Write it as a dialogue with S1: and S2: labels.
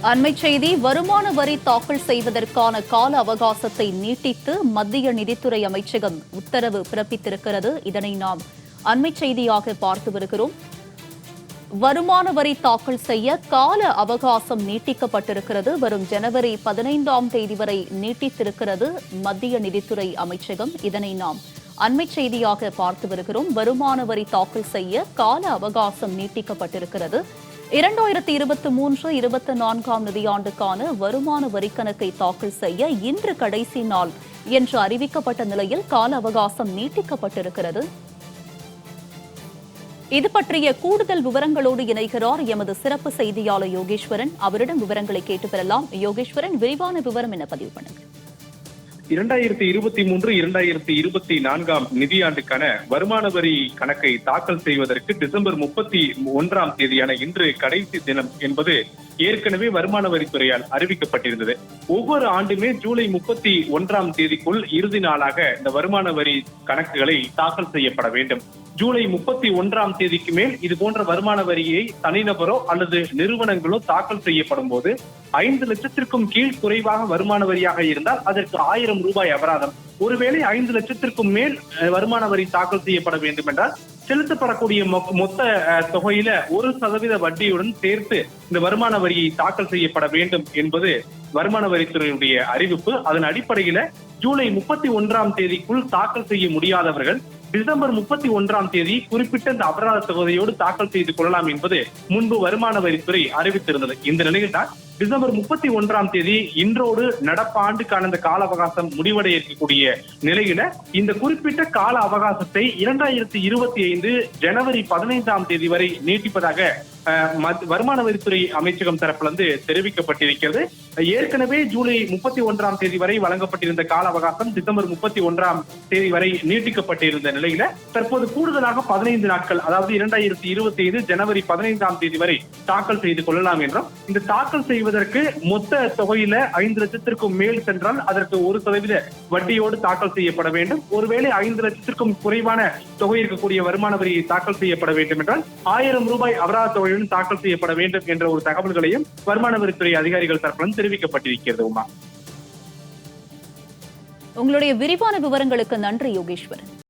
S1: அண்மைச் செய்தி வருமான வரி தாக்கல் செய்வதற்கான கால அவகாசத்தை நீட்டித்து மத்திய நிதித்துறை அமைச்சகம் உத்தரவு பிறப்பித்திருக்கிறது. இதனை நாம் அண்மைச் செய்தியாக பார்த்து வருகிறோம். வருமான வரி தாக்கல் செய்ய கால அவகாசம் நீட்டிக்கப்பட்டிருக்கிறது. வரும் ஜனவரி 15ஆம் தேதி வரை நீட்டித்திருக்கிறது மத்திய நிதித்துறை அமைச்சகம். இதனை நாம் அண்மைச் செய்தியாக பார்த்து வருகிறோம். வருமான வரி தாக்கல் செய்ய கால அவகாசம் நீட்டிக்கப்பட்டிருக்கிறது. 2023-24ஆம் நிதியாண்டுக்கான வருமான வரி கணக்கை தாக்கல் செய்ய இன்று கடைசி நாள் என்று அறிவிக்கப்பட்ட நிலையில் கால அவகாசம் நீட்டிக்கப்பட்டிருக்கிறது. இது பற்றிய கூடுதல் விவரங்களோடு இணைகிறார் எமது சிறப்பு செய்தியாளர் யோகேஸ்வரன். அவரிடம் விவரங்களை கேட்டு பெறலாம். யோகேஸ்வரன், விரிவான விவரம் என்ன பதிவு பண்ணுங்க.
S2: 2023-2024ஆம் நிதியாண்டுக்கான வருமான வரி கணக்கை தாக்கல் செய்வதற்கு டிசம்பர் 31ஆம் தேதியான இன்று கடைசி தினம் என்பது ஏற்கனவே வருமான வரித்துறையால் அறிவிக்கப்பட்டிருந்தது. ஒவ்வொரு ஆண்டுமே ஜூலை 31ஆம் தேதிக்குள் இறுதி நாளாக இந்த வருமான வரி கணக்குகளை தாக்கல் செய்யப்பட வேண்டும். ஜூலை 31ஆம் தேதிக்கு மேல் இது போன்ற வருமான வரியை தனிநபரோ அல்லது நிறுவனங்களோ தாக்கல் செய்யப்படும் போது 5 லட்சத்திற்கும் கீழ் குறைவாக வருமான வரியாக இருந்தால் அதற்கு 1000 ரூபாய் அபராதம். ஒருவேளை 5 லட்சத்திற்கும் மேல் வருமான வரி தாக்கல் செய்யப்பட வேண்டும் என்றால் செலுத்தப்படக்கூடிய மொத்த தொகையில 1% வட்டியுடன் சேர்த்து இந்த வருமான வரியை தாக்கல் செய்யப்பட வேண்டும் என்பது வருமான வரித்துறையினுடைய அறிவிப்பு. அதன் அடிப்படையில ஜூலை 31ஆம் தேதிக்குள் தாக்கல் செய்ய முடியாதவர்கள் டிசம்பர் 31ஆம் தேதி குறிப்பிட்ட இந்த அபராத தொகையோடு தாக்கல் செய்து கொள்ளலாம் என்பது முன்பு வருமான வரித்துறை அறிவித்திருந்தது. இந்த நிலையில் தான் டிசம்பர் 31ஆம் தேதி இன்றோடு நடப்பாண்டுக்கான இந்த கால அவகாசம் முடிவடைய இருக்கக்கூடிய நிலையில இந்த குறிப்பிட்ட கால அவகாசத்தை 2025 ஜனவரி 15ஆம் தேதி வரை நீட்டிப்பதாக வருமான வரித்துறை அமைச்சகம் தரப்பிலிருந்து தெரிவிக்கப்பட்டிருக்கிறது. ஏற்கனவே ஜூலை 31ஆம் தேதி வரை வழங்கப்பட்டிருந்த கால அவகாசம் டிசம்பர் 31ஆம் தேதி வரை நீட்டிக்கப்பட்டிருந்த நிலையில தற்போது கூடுதலாக 15 நாட்கள், அதாவது 2025 ஜனவரி 15ஆம் தேதி வரை தாக்கல் செய்து கொள்ளலாம் என்றும், இந்த தாக்கல் செய்வதற்கு மொத்த தொகையில 5 லட்சத்திற்கும் மேல் சென்றால் அதற்கு 1% வட்டியோடு தாக்கல் செய்யப்பட வேண்டும். ஒருவேளை 5 லட்சத்திற்கும் குறைவான தொகை இருக்கக்கூடிய வருமான வரியை தாக்கல் செய்யப்பட வேண்டும் என்றால் 1000 ரூபாய் அபராத தொகையுடன் தாக்கல் செய்யப்பட வேண்டும் என்ற ஒரு தகவல்களையும் வருமான வரித்துறை அதிகாரிகள் தரப்பிலும் தெரிவிக்கப்பட்டிருக்கிறது. உமா,
S1: உங்களுடைய விரிவான விவரங்களுக்கு நன்றி யோகேஸ்வரன்.